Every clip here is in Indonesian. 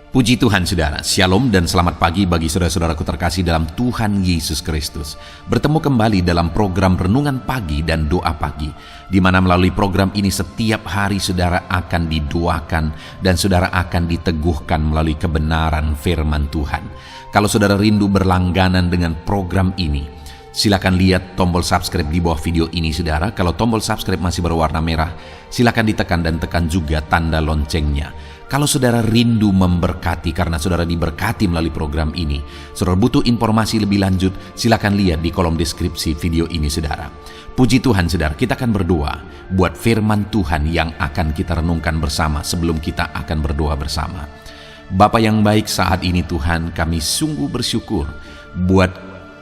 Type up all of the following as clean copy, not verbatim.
Puji Tuhan saudara, Shalom dan selamat pagi bagi saudara-saudaraku terkasih dalam Tuhan Yesus Kristus. Bertemu kembali dalam program Renungan Pagi dan Doa Pagi, di mana melalui program ini setiap hari saudara akan didoakan dan saudara akan diteguhkan melalui kebenaran firman Tuhan. Kalau saudara rindu berlangganan dengan program ini, silakan lihat tombol subscribe di bawah video ini saudara. Kalau tombol subscribe masih berwarna merah, silakan ditekan dan tekan juga tanda loncengnya. Kalau saudara rindu memberkati karena saudara diberkati melalui program ini, saudara butuh informasi lebih lanjut, silakan lihat di kolom deskripsi video ini saudara. Puji Tuhan saudara, kita akan berdoa buat firman Tuhan yang akan kita renungkan bersama sebelum kita akan berdoa bersama. Bapa yang baik, saat ini Tuhan kami sungguh bersyukur buat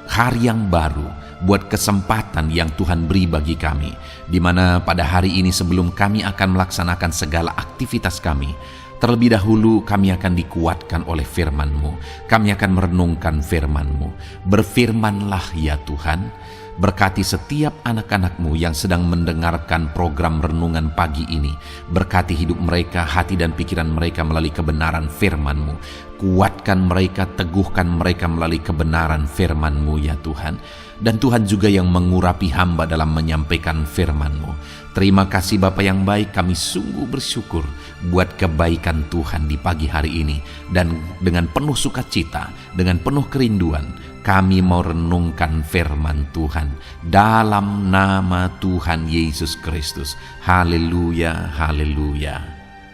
hari yang baru, buat kesempatan yang Tuhan beri bagi kami, di mana pada hari ini sebelum kami akan melaksanakan segala aktivitas kami, terlebih dahulu kami akan dikuatkan oleh firman-Mu. Kami akan merenungkan firman-Mu. Berfirmanlah ya Tuhan, berkati setiap anak-anak-Mu yang sedang mendengarkan program Renungan Pagi ini. Berkati hidup mereka, hati dan pikiran mereka melalui kebenaran firman-Mu. Kuatkan mereka, teguhkan mereka melalui kebenaran firman-Mu ya Tuhan. Dan Tuhan juga yang mengurapi hamba dalam menyampaikan firman-Mu. Terima kasih Bapa yang baik, kami sungguh bersyukur buat kebaikan Tuhan di pagi hari ini. Dan dengan penuh sukacita, dengan penuh kerinduan, kami mau renungkan firman Tuhan dalam nama Tuhan Yesus Kristus. Haleluya, haleluya.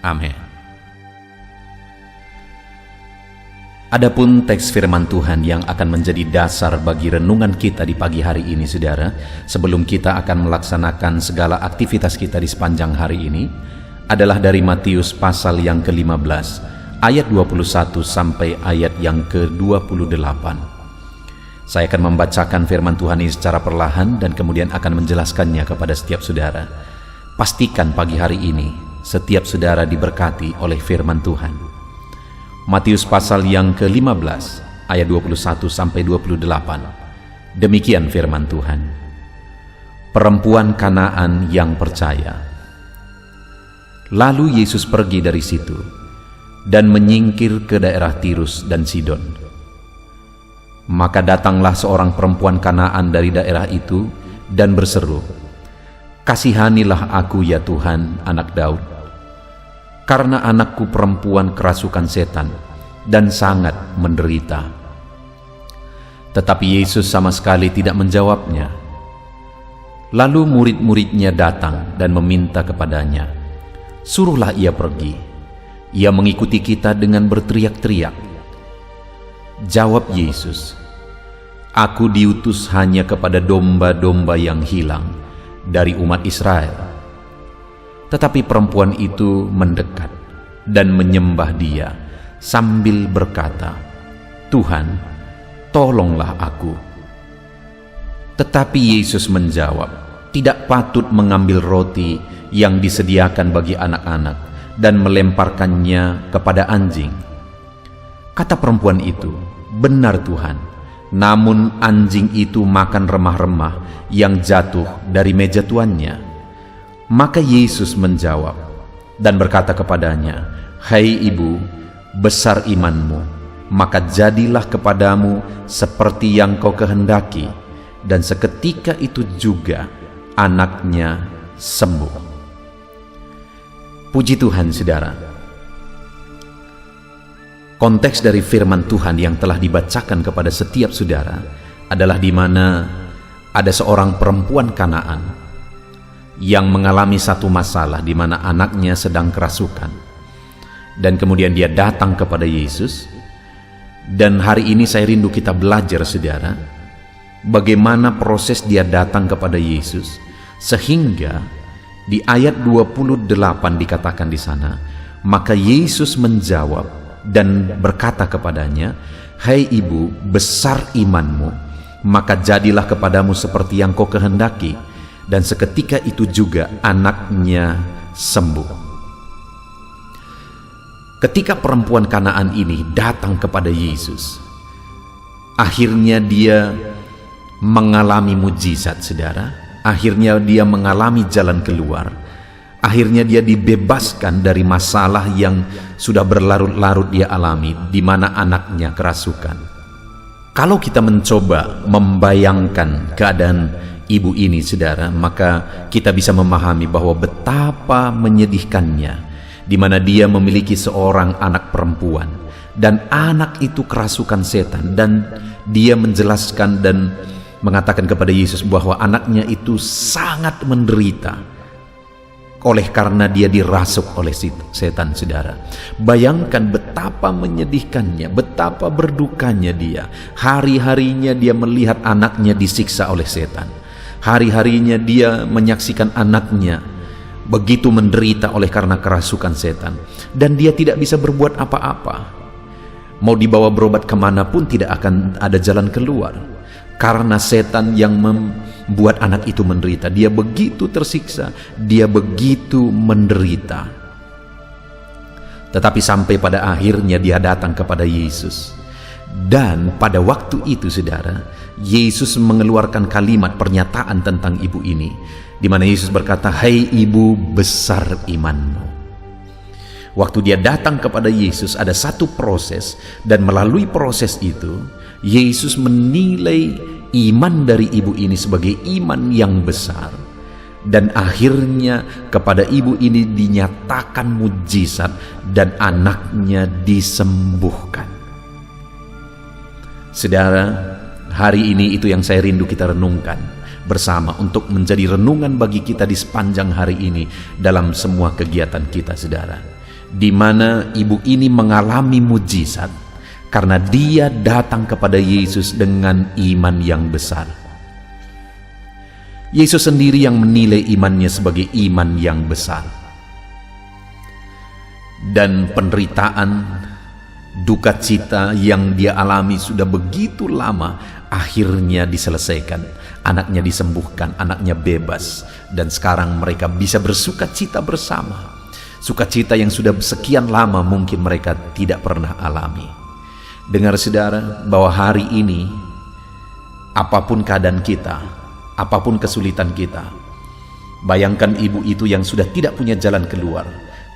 Amin. Adapun teks firman Tuhan yang akan menjadi dasar bagi renungan kita di pagi hari ini saudara, sebelum kita akan melaksanakan segala aktivitas kita di sepanjang hari ini, adalah dari Matius pasal yang ke-15 ayat 21 sampai ayat yang ke-28. Saya akan membacakan firman Tuhan ini secara perlahan dan kemudian akan menjelaskannya kepada setiap saudara. Pastikan pagi hari ini setiap saudara diberkati oleh firman Tuhan. Matius pasal yang ke-15 ayat 21 sampai 28. Demikian firman Tuhan. Perempuan Kanaan yang percaya. Lalu Yesus pergi dari situ dan menyingkir ke daerah Tirus dan Sidon. Maka datanglah seorang perempuan Kanaan dari daerah itu dan berseru, "Kasihanilah aku ya Tuhan, anak Daud, karena anakku perempuan kerasukan setan dan sangat menderita." Tetapi Yesus sama sekali tidak menjawabnya. Lalu murid-muridnya datang dan meminta kepadanya, "Suruhlah ia pergi. Ia mengikuti kita dengan berteriak-teriak." Jawab Yesus, "Aku diutus hanya kepada domba-domba yang hilang dari umat Israel." Tetapi perempuan itu mendekat dan menyembah Dia sambil berkata, "Tuhan, tolonglah aku." Tetapi Yesus menjawab, "Tidak patut mengambil roti yang disediakan bagi anak-anak dan melemparkannya kepada anjing." Kata perempuan itu, "Benar Tuhan, namun anjing itu makan remah-remah yang jatuh dari meja tuannya." Maka Yesus menjawab dan berkata kepadanya, "Hai ibu, besar imanmu, maka jadilah kepadamu seperti yang kau kehendaki." Dan seketika itu juga anaknya sembuh. Puji Tuhan saudara. Konteks dari firman Tuhan yang telah dibacakan kepada setiap saudara adalah di mana ada seorang perempuan Kanaan yang mengalami satu masalah di mana anaknya sedang kerasukan. Dan kemudian dia datang kepada Yesus. Dan hari ini saya rindu kita belajar saudara, bagaimana proses dia datang kepada Yesus, sehingga di ayat 28 dikatakan di sana, maka Yesus menjawab dan berkata kepadanya, "Hai ibu, besar imanmu, maka jadilah kepadamu seperti yang kau kehendaki." Dan seketika itu juga anaknya sembuh. Ketika perempuan Kanaan ini datang kepada Yesus, akhirnya dia mengalami mujizat saudara. Akhirnya dia mengalami jalan keluar. Akhirnya dia dibebaskan dari masalah yang sudah berlarut-larut dia alami, di mana anaknya kerasukan. Kalau kita mencoba membayangkan keadaan ibu ini, saudara, maka kita bisa memahami bahwa betapa menyedihkannya, di mana dia memiliki seorang anak perempuan, dan anak itu kerasukan setan, dan dia menjelaskan dan mengatakan kepada Yesus bahwa anaknya itu sangat menderita oleh karena dia dirasuk oleh setan, saudara. Bayangkan betapa menyedihkannya, betapa berdukanya dia. Hari-harinya dia melihat anaknya disiksa oleh setan. Hari-harinya dia menyaksikan anaknya begitu menderita oleh karena kerasukan setan. Dan dia tidak bisa berbuat apa-apa. Mau dibawa berobat kemanapun tidak akan ada jalan keluar. Karena setan yang membuat anak itu menderita. Dia begitu tersiksa, dia begitu menderita. Tetapi sampai pada akhirnya dia datang kepada Yesus. Dan pada waktu itu, saudara, Yesus mengeluarkan kalimat pernyataan tentang ibu ini, di mana Yesus berkata, "Hai ibu, besar imanmu." Waktu dia datang kepada Yesus, ada satu proses, dan melalui proses itu Yesus menilai iman dari ibu ini sebagai iman yang besar, dan akhirnya kepada ibu ini dinyatakan mujizat dan anaknya disembuhkan. Saudara, hari ini itu yang saya rindu kita renungkan bersama untuk menjadi renungan bagi kita di sepanjang hari ini dalam semua kegiatan kita, saudara, di mana ibu ini mengalami mujizat karena dia datang kepada Yesus dengan iman yang besar. Yesus sendiri yang menilai imannya sebagai iman yang besar. Dan penderitaan, duka cita yang dia alami sudah begitu lama, akhirnya diselesaikan. Anaknya disembuhkan, anaknya bebas. Dan sekarang mereka bisa bersuka cita bersama. Sukacita yang sudah sekian lama mungkin mereka tidak pernah alami. Dengar, saudara, bahwa hari ini apapun keadaan kita, apapun kesulitan kita, bayangkan ibu itu yang sudah tidak punya jalan keluar,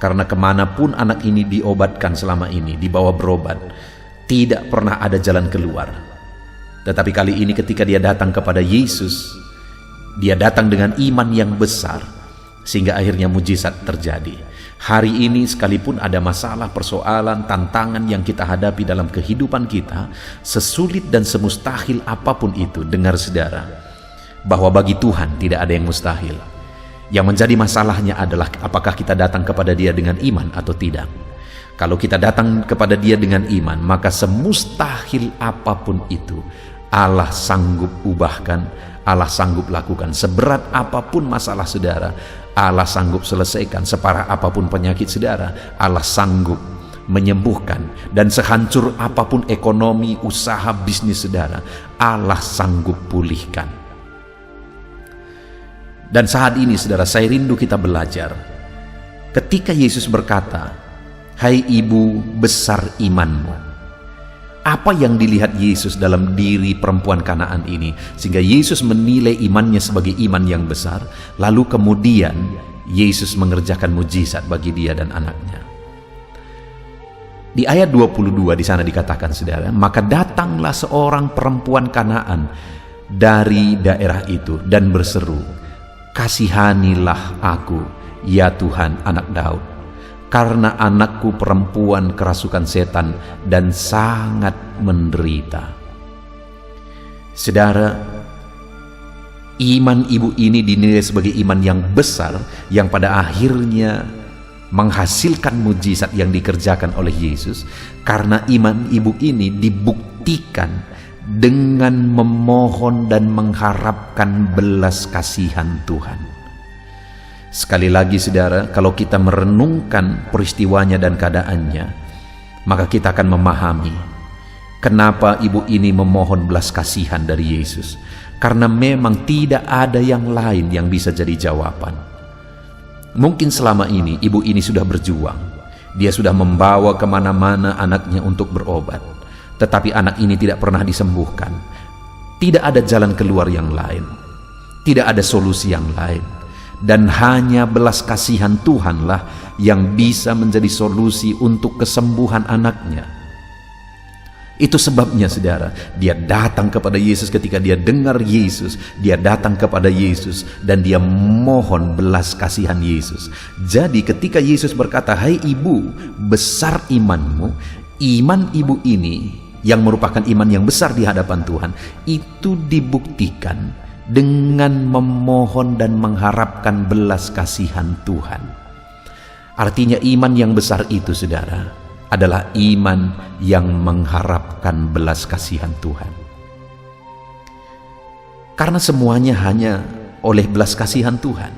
karena kemanapun anak ini diobatkan selama ini, dibawa berobat, tidak pernah ada jalan keluar. Tetapi kali ini ketika dia datang kepada Yesus, dia datang dengan iman yang besar, sehingga akhirnya mujizat terjadi. Hari ini sekalipun ada masalah, persoalan, tantangan yang kita hadapi dalam kehidupan kita, sesulit dan semustahil apapun itu, dengar, saudara, bahwa bagi Tuhan tidak ada yang mustahil. Yang menjadi masalahnya adalah apakah kita datang kepada Dia dengan iman atau tidak. Kalau kita datang kepada Dia dengan iman, maka semustahil apapun itu Allah sanggup ubahkan, Allah sanggup lakukan. Seberat apapun masalah saudara, Allah sanggup selesaikan. Separah apapun penyakit saudara, Allah sanggup menyembuhkan. Dan sehancur apapun ekonomi, usaha, bisnis saudara, Allah sanggup pulihkan. Dan saat ini saudara, saya rindu kita belajar. Ketika Yesus berkata, "Hai ibu, besar imanmu." Apa yang dilihat Yesus dalam diri perempuan Kanaan ini sehingga Yesus menilai imannya sebagai iman yang besar, lalu kemudian Yesus mengerjakan mujizat bagi dia dan anaknya. Di ayat 22 di sana dikatakan, saudara, "Maka datanglah seorang perempuan Kanaan dari daerah itu dan berseru, 'Kasihanilah aku, ya Tuhan, anak Daud, karena anakku perempuan kerasukan setan dan sangat menderita.'" Saudara, iman ibu ini dinilai sebagai iman yang besar yang pada akhirnya menghasilkan mujizat yang dikerjakan oleh Yesus, karena iman ibu ini dibuktikan dengan memohon dan mengharapkan belas kasihan Tuhan. Sekali lagi saudara, kalau kita merenungkan peristiwanya dan keadaannya, maka kita akan memahami kenapa ibu ini memohon belas kasihan dari Yesus. Karena memang tidak ada yang lain yang bisa jadi jawaban. Mungkin selama ini ibu ini sudah berjuang. Dia sudah membawa kemana-mana anaknya untuk berobat. Tetapi anak ini tidak pernah disembuhkan. Tidak ada jalan keluar yang lain. Tidak ada solusi yang lain. Dan hanya belas kasihan Tuhanlah yang bisa menjadi solusi untuk kesembuhan anaknya. Itu sebabnya saudara, dia datang kepada Yesus. Ketika dia dengar Yesus, dia datang kepada Yesus dan dia mohon belas kasihan Yesus. Jadi ketika Yesus berkata, "Hai ibu, besar imanmu," iman ibu ini yang merupakan iman yang besar di hadapan Tuhan, itu dibuktikan dengan memohon dan mengharapkan belas kasihan Tuhan. Artinya iman yang besar itu saudara adalah iman yang mengharapkan belas kasihan Tuhan. Karena semuanya hanya oleh belas kasihan Tuhan.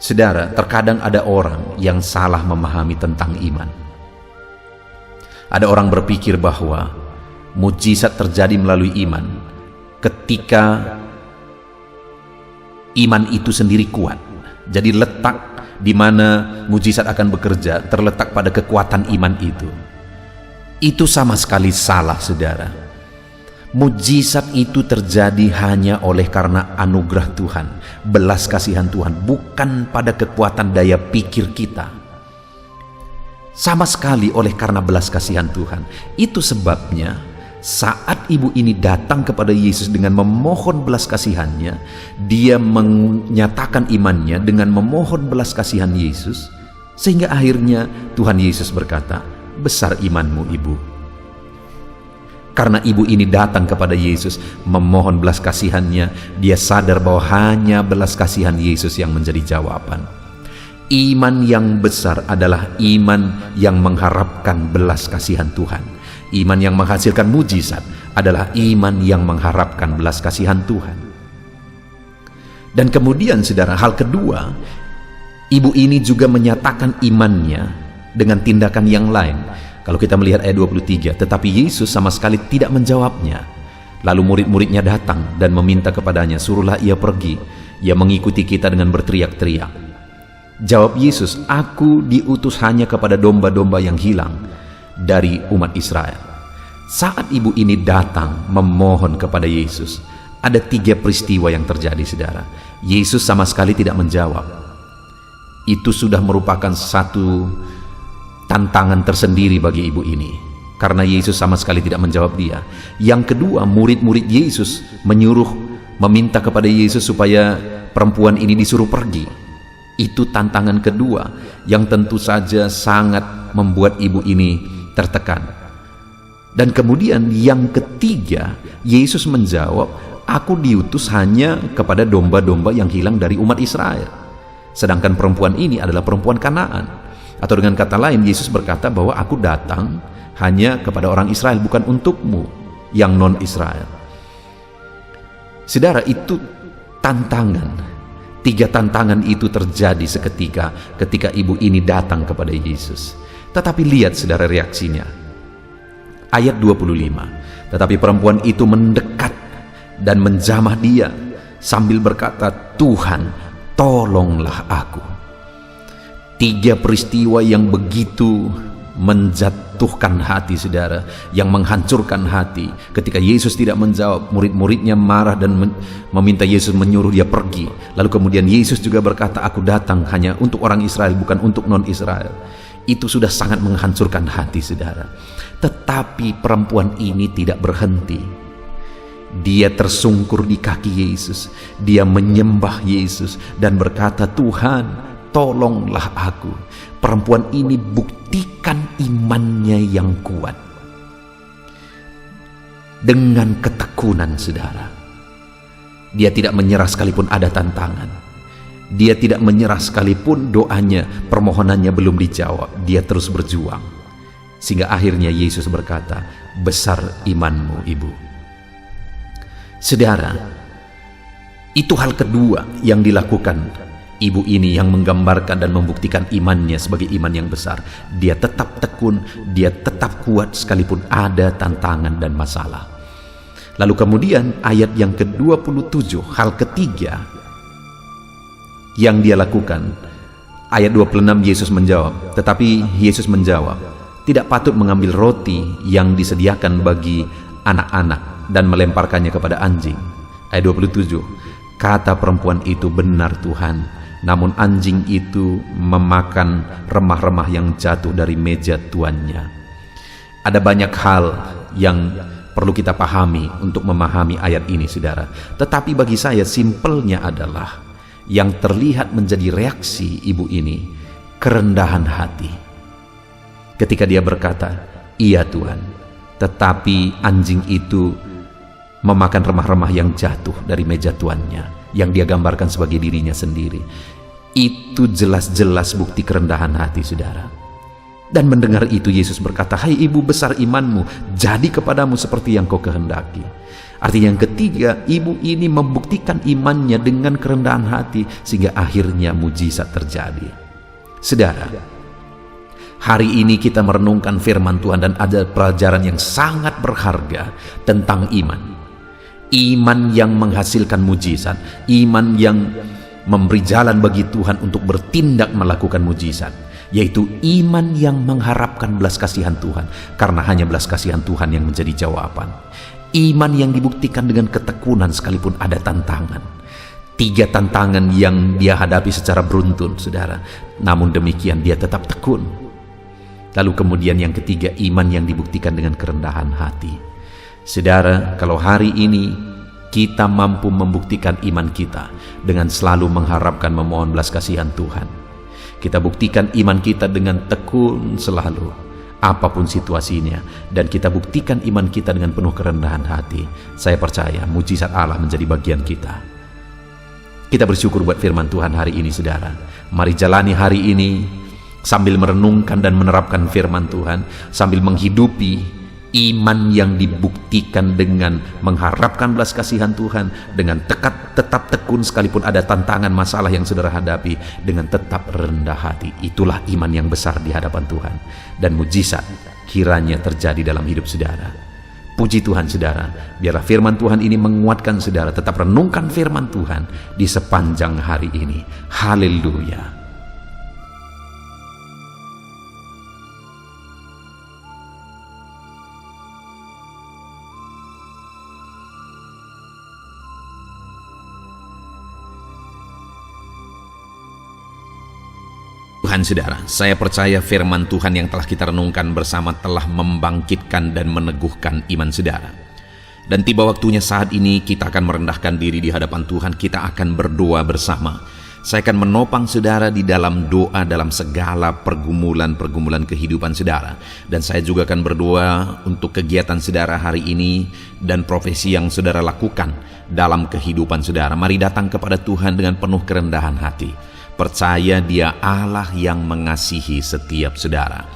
Saudara, terkadang ada orang yang salah memahami tentang iman. Ada orang berpikir bahwa mujizat terjadi melalui iman ketika iman itu sendiri kuat. Jadi letak di mana mujizat akan bekerja terletak pada kekuatan iman itu. Itu sama sekali salah, saudara. Mujizat itu terjadi hanya oleh karena anugerah Tuhan, belas kasihan Tuhan, bukan pada kekuatan daya pikir kita. Sama sekali oleh karena belas kasihan Tuhan. Itu sebabnya saat ibu ini datang kepada Yesus dengan memohon belas kasihannya, dia menyatakan imannya dengan memohon belas kasihan Yesus, sehingga akhirnya Tuhan Yesus berkata, "Besar imanmu, ibu." Karena ibu ini datang kepada Yesus memohon belas kasihannya, dia sadar bahwa hanya belas kasihan Yesus yang menjadi jawaban. Iman yang besar adalah iman yang mengharapkan belas kasihan Tuhan. Iman yang menghasilkan mujizat adalah iman yang mengharapkan belas kasihan Tuhan. Dan kemudian saudara, hal kedua, ibu ini juga menyatakan imannya dengan tindakan yang lain. Kalau kita melihat ayat 23, tetapi Yesus sama sekali tidak menjawabnya. Lalu murid-muridnya datang dan meminta kepadanya, "Suruhlah ia pergi, ia mengikuti kita," dengan berteriak-teriak. Jawab Yesus, "Aku diutus hanya kepada domba-domba yang hilang dari umat Israel." Saat ibu ini datang memohon kepada Yesus, ada 3 peristiwa yang terjadi, saudara. Yesus sama sekali tidak menjawab. Itu sudah merupakan satu tantangan tersendiri bagi ibu ini, karena Yesus sama sekali tidak menjawab dia. Yang kedua, murid-murid Yesus meminta kepada Yesus supaya perempuan ini disuruh pergi. Itu tantangan kedua yang tentu saja sangat membuat ibu ini tertekan. Dan kemudian yang ketiga, Yesus menjawab, "Aku diutus hanya kepada domba-domba yang hilang dari umat Israel." Sedangkan perempuan ini adalah perempuan Kanaan. Atau dengan kata lain, Yesus berkata bahwa aku datang hanya kepada orang Israel, bukan untukmu yang non-Israel. Saudara, itu tantangan. 3 tantangan itu terjadi seketika ketika ibu ini datang kepada Yesus. Tetapi lihat saudara reaksinya. Ayat 25, tetapi perempuan itu mendekat dan menjamah dia sambil berkata, "Tuhan, tolonglah aku." 3 peristiwa yang begitu menjatuhkan hati saudara, yang menghancurkan hati. Ketika Yesus tidak menjawab, murid-muridnya marah dan meminta Yesus menyuruh dia pergi. Lalu kemudian Yesus juga berkata, "Aku datang hanya untuk orang Israel, bukan untuk non-Israel." Itu sudah sangat menghancurkan hati saudara. Tetapi perempuan ini tidak berhenti. Dia tersungkur di kaki Yesus. Dia menyembah Yesus dan berkata, "Tuhan, tolonglah aku." Perempuan ini buktikan imannya yang kuat dengan ketekunan saudara. Dia tidak menyerah sekalipun ada tantangan. Dia tidak menyerah sekalipun doanya, permohonannya belum dijawab. Dia terus berjuang. Sehingga akhirnya Yesus berkata, "Besar imanmu, ibu." Saudara, itu hal kedua yang dilakukan ibu ini, yang menggambarkan dan membuktikan imannya sebagai iman yang besar. Dia tetap tekun, dia tetap kuat sekalipun ada tantangan dan masalah. Lalu kemudian ayat yang ke-27, hal ketiga yang dia lakukan, ayat 26, Yesus menjawab, tetapi Yesus menjawab, "Tidak patut mengambil roti yang disediakan bagi anak-anak dan melemparkannya kepada anjing." Ayat 27, Kata perempuan itu, benar Tuhan, namun anjing itu memakan remah-remah yang jatuh dari meja tuannya. Ada banyak hal yang perlu kita pahami untuk memahami ayat ini, saudara. Tetapi bagi saya simpelnya adalah yang terlihat menjadi reaksi ibu ini, kerendahan hati. Ketika dia berkata, iya Tuhan, tetapi anjing itu memakan remah-remah yang jatuh dari meja tuannya, yang dia gambarkan sebagai dirinya sendiri. Itu jelas-jelas bukti kerendahan hati, saudara. Dan mendengar itu Yesus berkata, hai ibu, besar imanmu, jadi kepadamu seperti yang kau kehendaki. Artinya yang ketiga, ibu ini membuktikan imannya dengan kerendahan hati sehingga akhirnya mujizat terjadi. Saudara, hari ini kita merenungkan firman Tuhan dan ada pelajaran yang sangat berharga tentang iman. Iman yang menghasilkan mujizat, iman yang memberi jalan bagi Tuhan untuk bertindak melakukan mujizat, yaitu iman yang mengharapkan belas kasihan Tuhan, karena hanya belas kasihan Tuhan yang menjadi jawaban. Iman yang dibuktikan dengan ketekunan sekalipun ada tantangan. 3 tantangan yang dia hadapi secara beruntun, saudara, namun demikian dia tetap tekun. Lalu kemudian yang ketiga, iman yang dibuktikan dengan kerendahan hati. Saudara, kalau hari ini kita mampu membuktikan iman kita dengan selalu mengharapkan memohon belas kasihan Tuhan, kita buktikan iman kita dengan tekun selalu apapun situasinya, dan kita buktikan iman kita dengan penuh kerendahan hati, saya percaya mujizat Allah menjadi bagian kita. Kita bersyukur buat firman Tuhan hari ini, saudara. Mari jalani hari ini sambil merenungkan dan menerapkan firman Tuhan, sambil menghidupi iman yang dibuktikan dengan mengharapkan belas kasihan Tuhan, dengan tetap tekun sekalipun ada tantangan masalah yang saudara hadapi, dengan tetap rendah hati. Itulah iman yang besar di hadapan Tuhan, dan mujizat kiranya terjadi dalam hidup saudara. Puji Tuhan, saudara. Biarlah firman Tuhan ini menguatkan saudara. Tetap renungkan firman Tuhan di sepanjang hari ini. Haleluya. Tuhan, saudara, saya percaya firman Tuhan yang telah kita renungkan bersama telah membangkitkan dan meneguhkan iman saudara. Dan tiba waktunya saat ini kita akan merendahkan diri di hadapan Tuhan. Kita akan berdoa bersama. Saya akan menopang saudara di dalam doa dalam segala pergumulan-pergumulan kehidupan saudara. Dan saya juga akan berdoa untuk kegiatan saudara hari ini dan profesi yang saudara lakukan dalam kehidupan saudara. Mari datang kepada Tuhan dengan penuh kerendahan hati. Percaya Dia Allah yang mengasihi setiap saudara.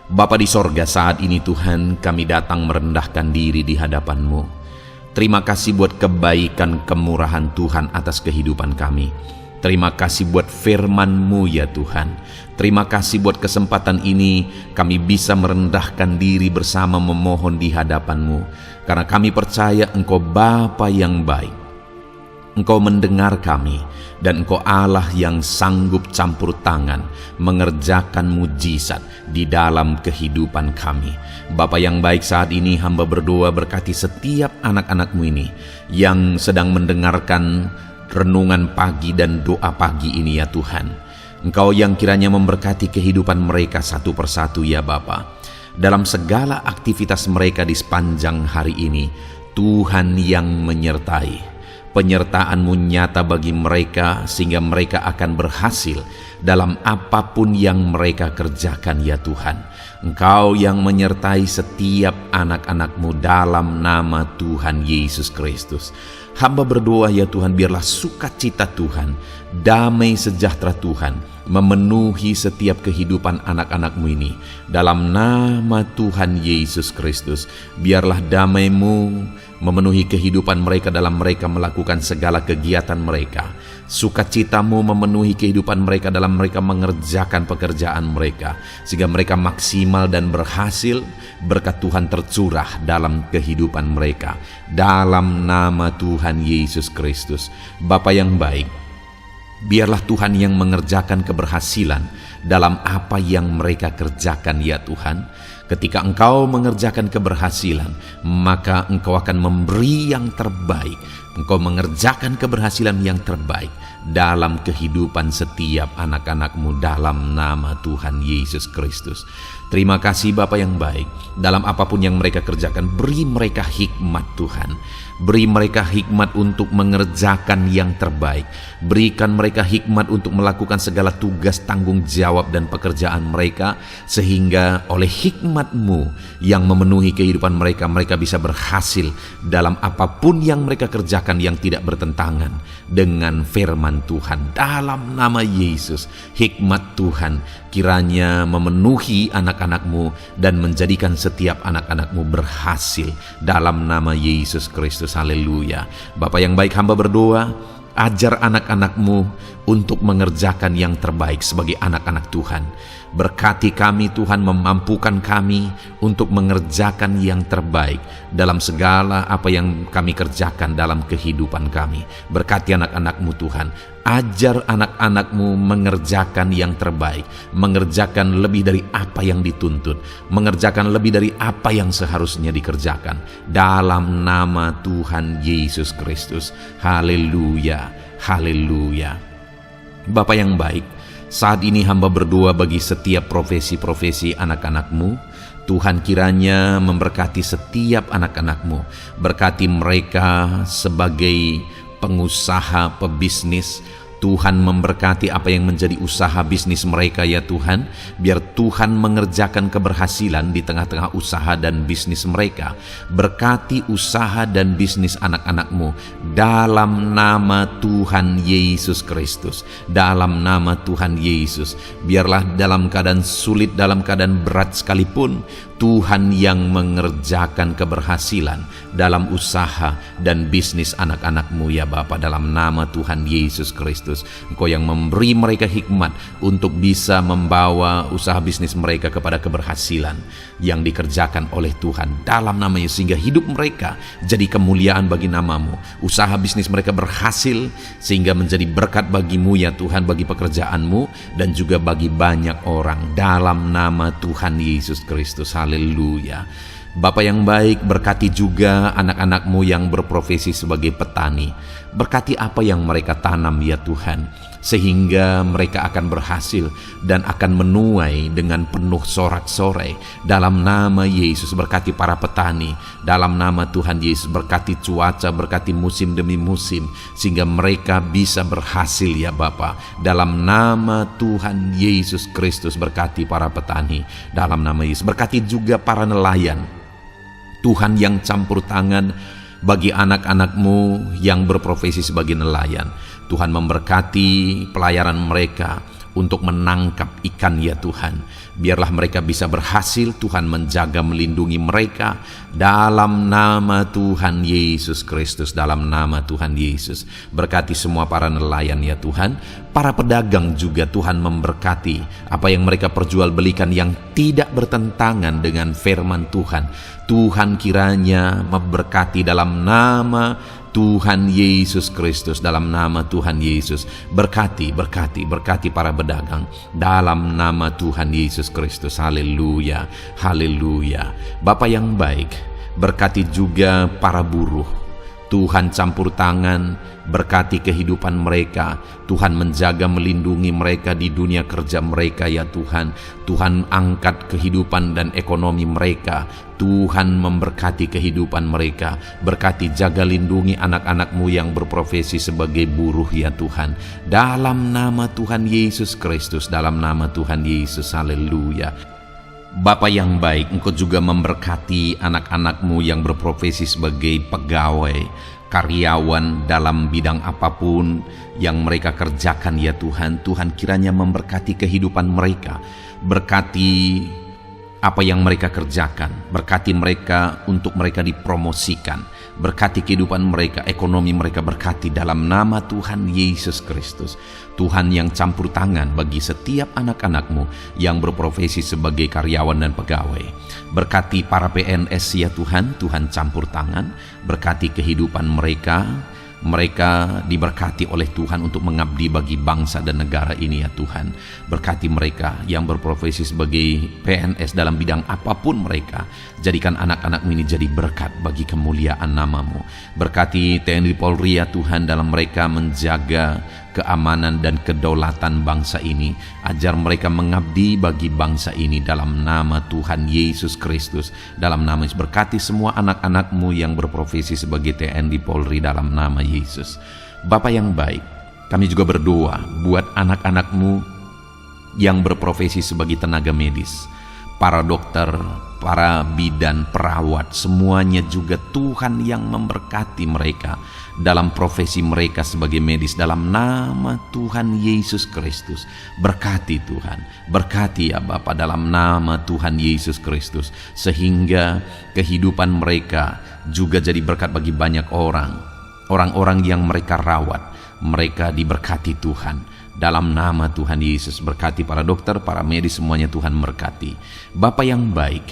Bapa di sorga, saat ini Tuhan, kami datang merendahkan diri di hadapan-Mu. Terima kasih buat kebaikan kemurahan Tuhan atas kehidupan kami. Terima kasih buat firman-Mu ya Tuhan. Terima kasih buat kesempatan ini kami bisa merendahkan diri bersama memohon di hadapan-Mu. Karena kami percaya Engkau Bapa yang baik. Engkau mendengar kami, dan Engkau Allah yang sanggup campur tangan mengerjakan mujizat di dalam kehidupan kami. Bapa yang baik, saat ini hamba berdoa berkati setiap anak-anak-Mu ini yang sedang mendengarkan renungan pagi dan doa pagi ini ya Tuhan. Engkau yang kiranya memberkati kehidupan mereka satu persatu ya Bapa. Dalam segala aktivitas mereka di sepanjang hari ini, Tuhan yang menyertai. Penyertaan-Mu nyata bagi mereka sehingga mereka akan berhasil dalam apapun yang mereka kerjakan ya Tuhan. Engkau yang menyertai setiap anak-anak-Mu dalam nama Tuhan Yesus Kristus. Hamba berdoa ya Tuhan, biarlah sukacita Tuhan, damai sejahtera Tuhan memenuhi setiap kehidupan anak-anak-Mu ini. Dalam nama Tuhan Yesus Kristus, biarlah damai-Mu memenuhi kehidupan mereka dalam mereka melakukan segala kegiatan mereka. Sukacita-Mu memenuhi kehidupan mereka dalam mereka mengerjakan pekerjaan mereka, sehingga mereka maksimal dan berhasil. Berkat Tuhan tercurah dalam kehidupan mereka. Dalam nama Tuhan Yesus Kristus. Bapa yang baik, biarlah Tuhan yang mengerjakan keberhasilan dalam apa yang mereka kerjakan ya Tuhan. Ketika Engkau mengerjakan keberhasilan, maka Engkau akan memberi yang terbaik. Engkau mengerjakan keberhasilan yang terbaik dalam kehidupan setiap anak-anak-Mu dalam nama Tuhan Yesus Kristus. Terima kasih Bapa yang baik. Dalam apapun yang mereka kerjakan, beri mereka hikmat Tuhan. Beri mereka hikmat untuk mengerjakan yang terbaik. Berikan mereka hikmat untuk melakukan segala tugas, tanggung jawab dan pekerjaan mereka, sehingga oleh hikmat-Mu yang memenuhi kehidupan mereka, mereka bisa berhasil dalam apapun yang mereka kerjakan yang tidak bertentangan dengan firman Tuhan. Dalam nama Yesus, hikmat Tuhan kiranya memenuhi anak-anak-Mu dan menjadikan setiap anak-anak-Mu berhasil dalam nama Yesus Kristus. Haleluya. Bapa yang baik, hamba berdoa, ajar anak-anak-Mu untuk mengerjakan yang terbaik sebagai anak-anak Tuhan. Berkati kami Tuhan, memampukan kami untuk mengerjakan yang terbaik dalam segala apa yang kami kerjakan dalam kehidupan kami. Berkati anak-anak-Mu Tuhan. Ajar anak-anak-Mu mengerjakan yang terbaik, mengerjakan lebih dari apa yang dituntut, mengerjakan lebih dari apa yang seharusnya dikerjakan. Dalam nama Tuhan Yesus Kristus. Haleluya, haleluya. Bapa yang baik, saat ini hamba berdoa bagi setiap profesi-profesi anak-anak-Mu. Tuhan kiranya memberkati setiap anak-anak-Mu. Berkati mereka sebagai pengusaha, pebisnis. Tuhan memberkati apa yang menjadi usaha bisnis mereka ya Tuhan. Biar Tuhan mengerjakan keberhasilan di tengah-tengah usaha dan bisnis mereka. Berkati usaha dan bisnis anak-anak-Mu dalam nama Tuhan Yesus Kristus. Dalam nama Tuhan Yesus. Biarlah dalam keadaan sulit, dalam keadaan berat sekalipun, Tuhan yang mengerjakan keberhasilan dalam usaha dan bisnis anak-anak-Mu ya Bapa, dalam nama Tuhan Yesus Kristus. Engkau yang memberi mereka hikmat untuk bisa membawa usaha bisnis mereka kepada keberhasilan yang dikerjakan oleh Tuhan dalam nama Yesus, sehingga hidup mereka jadi kemuliaan bagi nama-Mu. Usaha bisnis mereka berhasil sehingga menjadi berkat bagi-Mu ya Tuhan, bagi pekerjaan-Mu dan juga bagi banyak orang dalam nama Tuhan Yesus Kristus. Haleluya. Bapa yang baik, berkati juga anak-anak-Mu yang berprofesi sebagai petani. Berkati apa yang mereka tanam ya Tuhan, sehingga mereka akan berhasil dan akan menuai dengan penuh sorak-sorai. Dalam nama Yesus, berkati para petani. Dalam nama Tuhan Yesus, berkati cuaca, berkati musim demi musim, sehingga mereka bisa berhasil ya Bapa. Dalam nama Tuhan Yesus Kristus, berkati para petani. Dalam nama Yesus, berkati juga para nelayan. Tuhan yang campur tangan bagi anak-anak-Mu yang berprofesi sebagai nelayan. Tuhan memberkati pelayaran mereka untuk menangkap ikan ya Tuhan. Biarlah mereka bisa berhasil. Tuhan menjaga, melindungi mereka dalam nama Tuhan Yesus Kristus. Dalam nama Tuhan Yesus, berkati semua para nelayan ya Tuhan. Para pedagang juga Tuhan memberkati apa yang mereka perjualbelikan yang tidak bertentangan dengan firman Tuhan. Tuhan kiranya memberkati dalam nama Tuhan Yesus Kristus. Dalam nama Tuhan Yesus, berkati para pedagang dalam nama Tuhan Yesus Kristus. Haleluya, haleluya. Bapa yang baik, berkati juga para buruh. Tuhan campur tangan, berkati kehidupan mereka. Tuhan menjaga, melindungi mereka di dunia kerja mereka ya Tuhan. Tuhan angkat kehidupan dan ekonomi mereka. Tuhan memberkati kehidupan mereka. Berkati, jaga, lindungi anak-anak-Mu yang berprofesi sebagai buruh ya Tuhan. Dalam nama Tuhan Yesus Kristus, dalam nama Tuhan Yesus. Haleluya. Bapa yang baik, Engkau juga memberkati anak-anak-Mu yang berprofesi sebagai pegawai, karyawan dalam bidang apapun yang mereka kerjakan ya Tuhan. Tuhan kiranya memberkati kehidupan mereka. Berkati apa yang mereka kerjakan. Berkati mereka untuk mereka dipromosikan. Berkati kehidupan mereka, ekonomi mereka, berkati dalam nama Tuhan Yesus Kristus. Tuhan yang campur tangan bagi setiap anak-anak-Mu yang berprofesi sebagai karyawan dan pegawai. Berkati para PNS ya Tuhan, Tuhan campur tangan. Berkati kehidupan mereka. Mereka diberkati oleh Tuhan untuk mengabdi bagi bangsa dan negara ini ya Tuhan. Berkati mereka yang berprofesi sebagai PNS dalam bidang apapun mereka. Jadikan anak-anak ini jadi berkat bagi kemuliaan nama-Mu. Berkati TNI Polri ya Tuhan dalam mereka menjaga keamanan dan kedaulatan bangsa ini. Ajar mereka mengabdi bagi bangsa ini dalam nama Tuhan Yesus Kristus. Dalam nama Yesus, berkati semua anak-anak-Mu yang berprofesi sebagai TNI Polri dalam nama Yesus. Bapa yang baik, kami juga berdoa buat anak-anak-Mu yang berprofesi sebagai tenaga medis, para dokter, para bidan, perawat, semuanya juga Tuhan yang memberkati mereka dalam profesi mereka sebagai medis dalam nama Tuhan Yesus Kristus. Berkati Tuhan, berkati ya Bapa dalam nama Tuhan Yesus Kristus, sehingga kehidupan mereka juga jadi berkat bagi banyak orang-orang yang mereka rawat. Mereka diberkati Tuhan. Dalam nama Tuhan Yesus, berkati para dokter, para medis, semuanya Tuhan berkati. Bapa yang baik,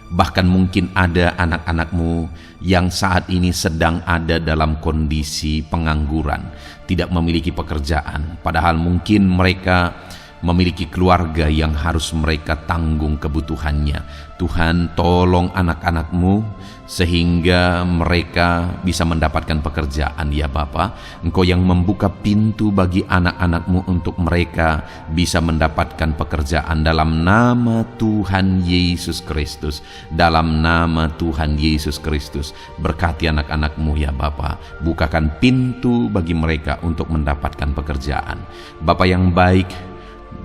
bahkan mungkin ada anak-anak-Mu yang saat ini sedang ada dalam kondisi pengangguran, tidak memiliki pekerjaan, padahal mungkin mereka memiliki keluarga yang harus mereka tanggung kebutuhannya. Tuhan, tolong anak-anak-Mu sehingga mereka bisa mendapatkan pekerjaan ya Bapa. Engkau yang membuka pintu bagi anak-anak-Mu untuk mereka bisa mendapatkan pekerjaan dalam nama Tuhan Yesus Kristus. Dalam nama Tuhan Yesus Kristus, berkati anak-anak-Mu ya Bapa. Bukakan pintu bagi mereka untuk mendapatkan pekerjaan. Bapa yang baik,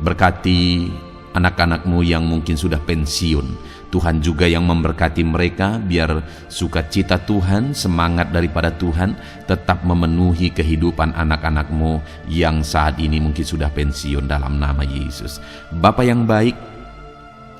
berkati anak-anak-Mu yang mungkin sudah pensiun. Tuhan juga yang memberkati mereka, biar sukacita Tuhan, semangat daripada Tuhan tetap memenuhi kehidupan anak-anak-Mu yang saat ini mungkin sudah pensiun dalam nama Yesus. Bapa yang baik,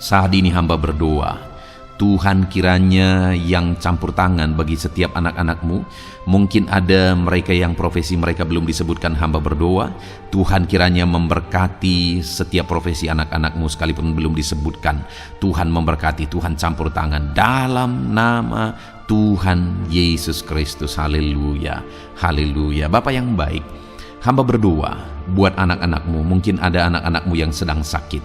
saat ini hamba berdoa, Tuhan kiranya yang campur tangan bagi setiap anak-anak-Mu. Mungkin ada mereka yang profesi mereka belum disebutkan, hamba berdoa Tuhan kiranya memberkati setiap profesi anak-anak-Mu sekalipun belum disebutkan. Tuhan memberkati, Tuhan campur tangan dalam nama Tuhan Yesus Kristus. Haleluya, haleluya. Bapa yang baik, hamba berdoa buat anak-anak-Mu. Mungkin ada anak-anak-Mu yang sedang sakit.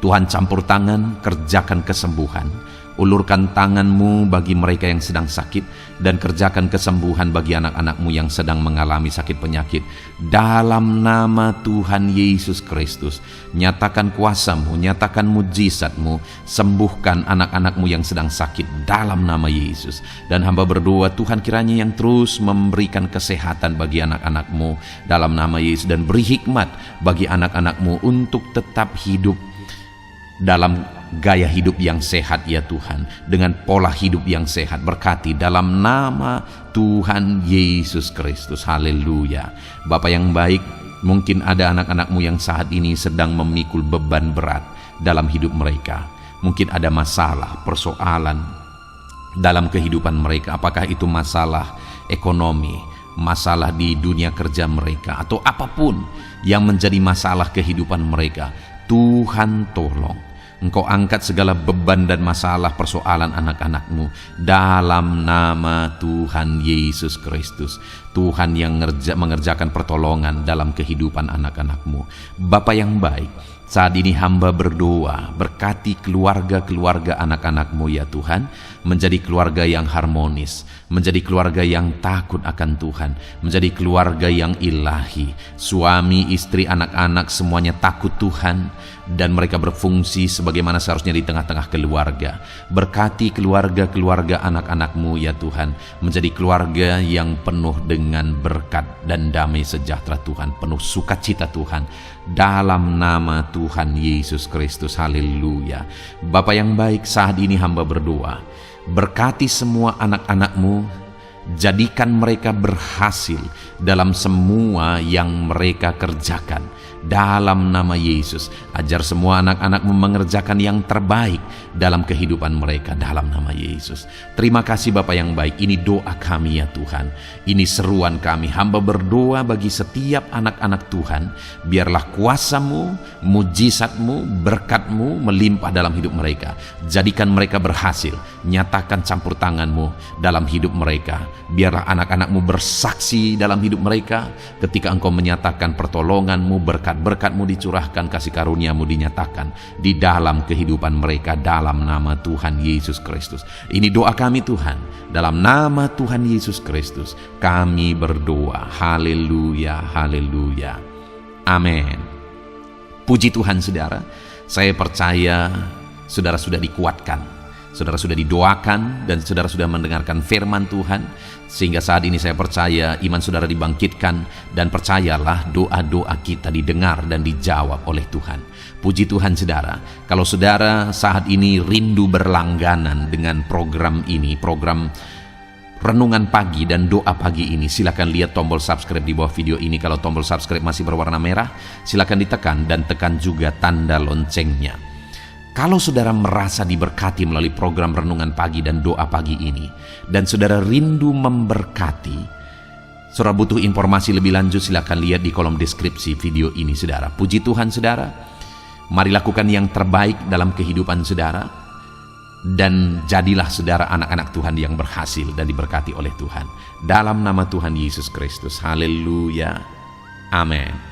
Tuhan campur tangan, kerjakan kesembuhan. Ulurkan tangan-Mu bagi mereka yang sedang sakit, dan kerjakan kesembuhan bagi anak-anak-Mu yang sedang mengalami sakit penyakit. Dalam nama Tuhan Yesus Kristus, nyatakan kuasa-Mu, nyatakan mujizat-Mu, sembuhkan anak-anak-Mu yang sedang sakit dalam nama Yesus. Dan hamba berdoa Tuhan kiranya yang terus memberikan kesehatan bagi anak-anak-Mu dalam nama Yesus, dan beri hikmat bagi anak-anak-Mu untuk tetap hidup dalam gaya hidup yang sehat ya Tuhan, dengan pola hidup yang sehat. Berkati dalam nama Tuhan Yesus Kristus. Haleluya. Bapa yang baik, mungkin ada anak-anak-Mu yang saat ini sedang memikul beban berat dalam hidup mereka. Mungkin ada masalah, persoalan dalam kehidupan mereka, apakah itu masalah ekonomi, masalah di dunia kerja mereka, atau apapun yang menjadi masalah kehidupan mereka. Tuhan tolong, Engkau angkat segala beban dan masalah persoalan anak-anak-Mu dalam nama Tuhan Yesus Kristus. Tuhan yang mengerjakan pertolongan dalam kehidupan anak-anak-Mu. Bapa yang baik, saat ini hamba berdoa, berkati keluarga-keluarga anak-anak-Mu ya Tuhan, menjadi keluarga yang harmonis, menjadi keluarga yang takut akan Tuhan, menjadi keluarga yang ilahi. Suami, istri, anak-anak semuanya takut Tuhan, dan mereka berfungsi sebagaimana seharusnya di tengah-tengah keluarga. Berkati keluarga-keluarga anak-anak-Mu ya Tuhan, menjadi keluarga yang penuh dengan berkat dan damai sejahtera Tuhan, penuh sukacita Tuhan, dalam nama Tuhan Yesus Kristus. Haleluya. Bapa yang baik, saat ini hamba berdoa, berkati semua anak-anak-Mu, jadikan mereka berhasil dalam semua yang mereka kerjakan dalam nama Yesus. Ajar semua anak-anak-Mu mengerjakan yang terbaik dalam kehidupan mereka dalam nama Yesus. Terima kasih Bapa yang baik. Ini doa kami ya Tuhan, ini seruan kami. Hamba berdoa bagi setiap anak-anak Tuhan, biarlah kuasa-Mu, mujizat-Mu, berkat-Mu melimpah dalam hidup mereka. Jadikan mereka berhasil, nyatakan campur tangan-Mu dalam hidup mereka. Biarlah anak-anak-Mu bersaksi dalam hidup mereka ketika Engkau menyatakan pertolongan-Mu, berkat-berkat-Mu dicurahkan, kasih karunia-Mu dinyatakan di dalam kehidupan mereka dalam nama Tuhan Yesus Kristus. Ini doa kami Tuhan, dalam nama Tuhan Yesus Kristus kami berdoa. Haleluya, haleluya. Amin. Puji Tuhan saudara, saya percaya saudara sudah dikuatkan, saudara sudah didoakan, dan saudara sudah mendengarkan firman Tuhan, sehingga saat ini saya percaya iman saudara dibangkitkan, dan percayalah doa-doa kita didengar dan dijawab oleh Tuhan. Puji Tuhan saudara, kalau saudara saat ini rindu berlangganan dengan program ini, program Renungan Pagi dan Doa Pagi ini, silakan lihat tombol subscribe di bawah video ini. Kalau tombol subscribe masih berwarna merah, silakan ditekan dan tekan juga tanda loncengnya. Kalau saudara merasa diberkati melalui program Renungan Pagi dan Doa Pagi ini, dan saudara rindu memberkati, saudara butuh informasi lebih lanjut, silakan lihat di kolom deskripsi video ini saudara. Puji Tuhan saudara, mari lakukan yang terbaik dalam kehidupan saudara, dan jadilah saudara anak-anak Tuhan yang berhasil dan diberkati oleh Tuhan. Dalam nama Tuhan Yesus Kristus, haleluya, amin.